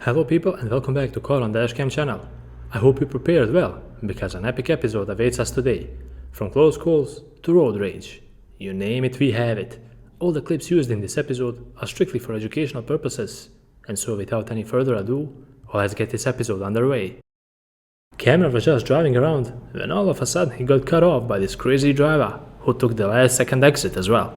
Hello people and welcome back to Comet Dashcam channel. I hope you prepared well, because an epic episode awaits us today. From close calls to road rage. You name it, we have it. All the clips used in this episode are strictly for educational purposes. And so without any further ado, let's get this episode underway. Cameron was just driving around when all of a sudden he got cut off by this crazy driver who took the last second exit as well.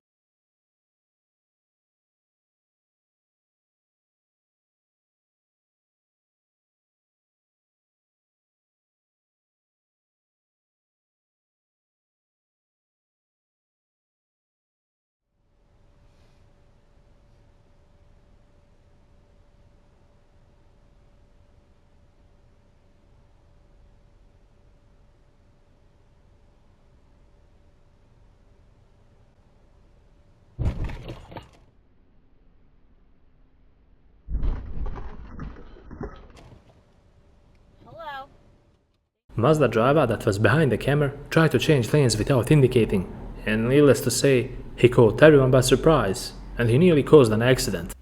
Mazda driver that was behind the camera tried to change lanes without indicating, and needless to say, he caught everyone by surprise, and he nearly caused an accident.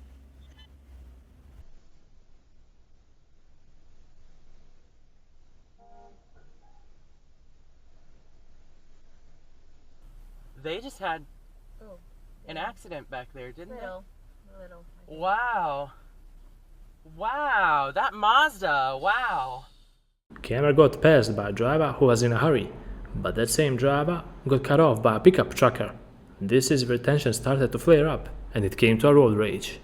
They just had an accident back there, didn't they? Little. Wow. Wow, that Mazda, wow. Camera got passed by a driver who was in a hurry, but that same driver got cut off by a pickup trucker. This is where tension started to flare up, and it came to a road rage.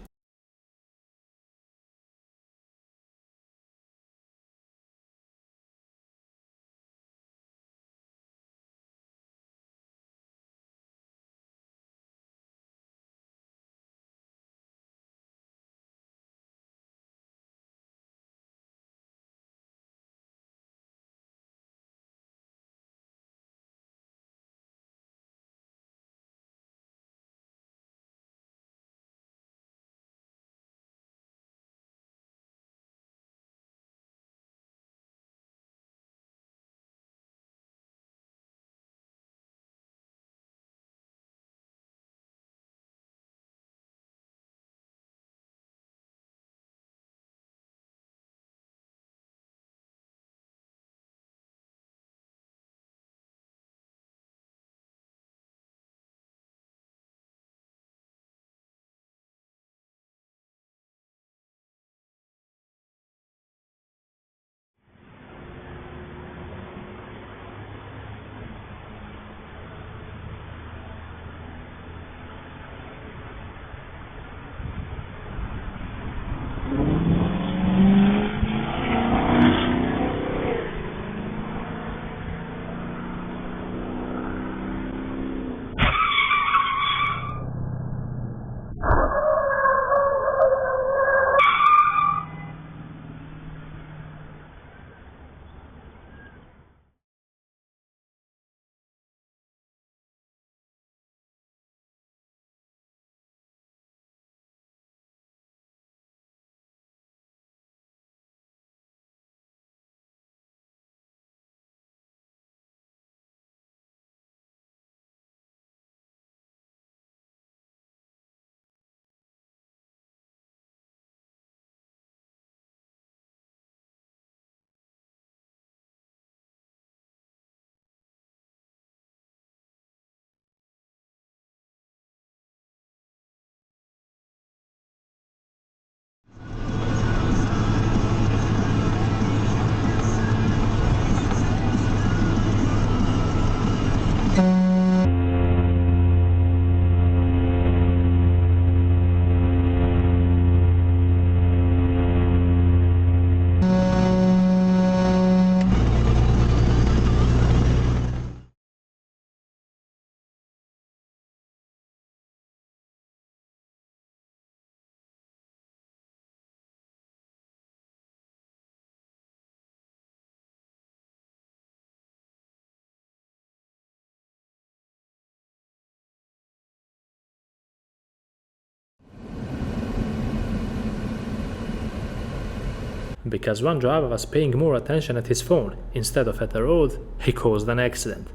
Because one driver was paying more attention at his phone instead of at the road, he caused an accident.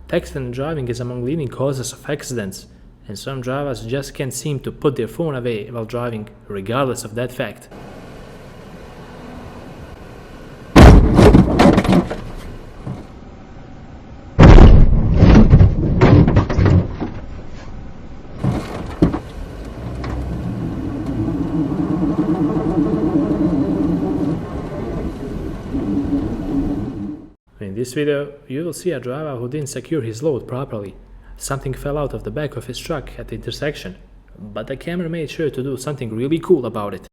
Texting driving is among leading causes of accidents, and some drivers just can't seem to put their phone away while driving, regardless of that fact. this video, you will see a driver who didn't secure his load properly. Something fell out of the back of his truck at the intersection, but the camera made sure to do something really cool about it.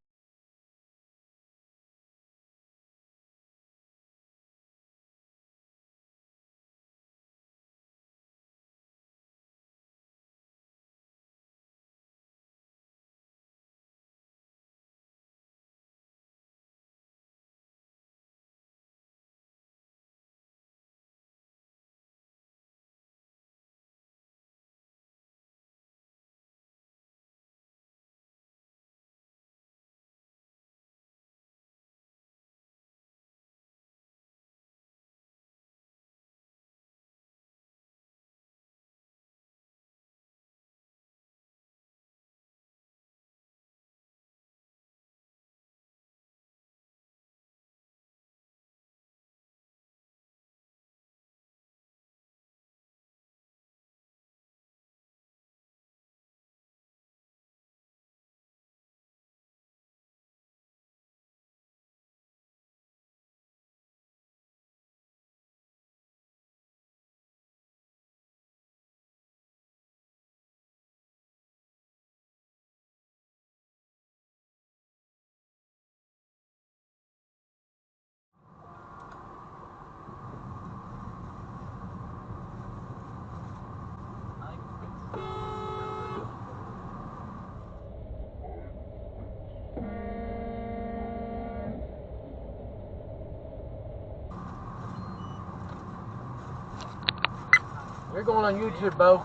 You're going on YouTube, Bo.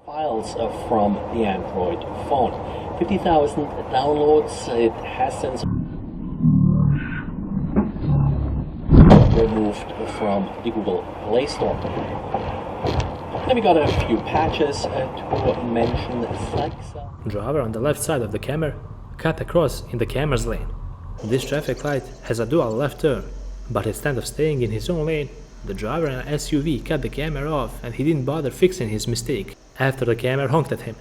Files from the Android phone. 50,000 downloads. It has since removed from the Google Play Store. Then we got a few patches to mention. Driver on the left side of the camera cut across in the camera's lane. This traffic light has a dual left turn, but instead of staying in his own lane, the driver in an SUV cut the camera off and he didn't bother fixing his mistake after the camera honked at him.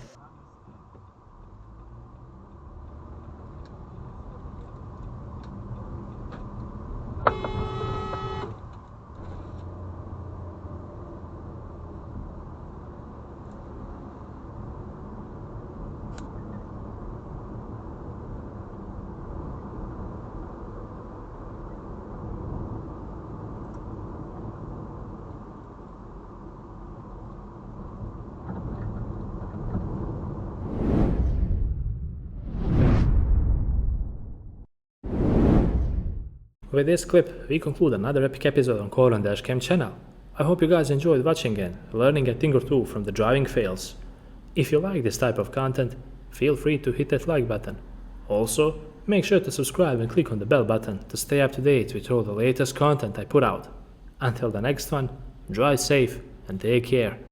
With this clip, we conclude another epic episode on Comet Dashcam channel. I hope you guys enjoyed watching and learning a thing or two from the driving fails. If you like this type of content, feel free to hit that like button. Also, make sure to subscribe and click on the bell button to stay up to date with all the latest content I put out. Until the next one, drive safe and take care.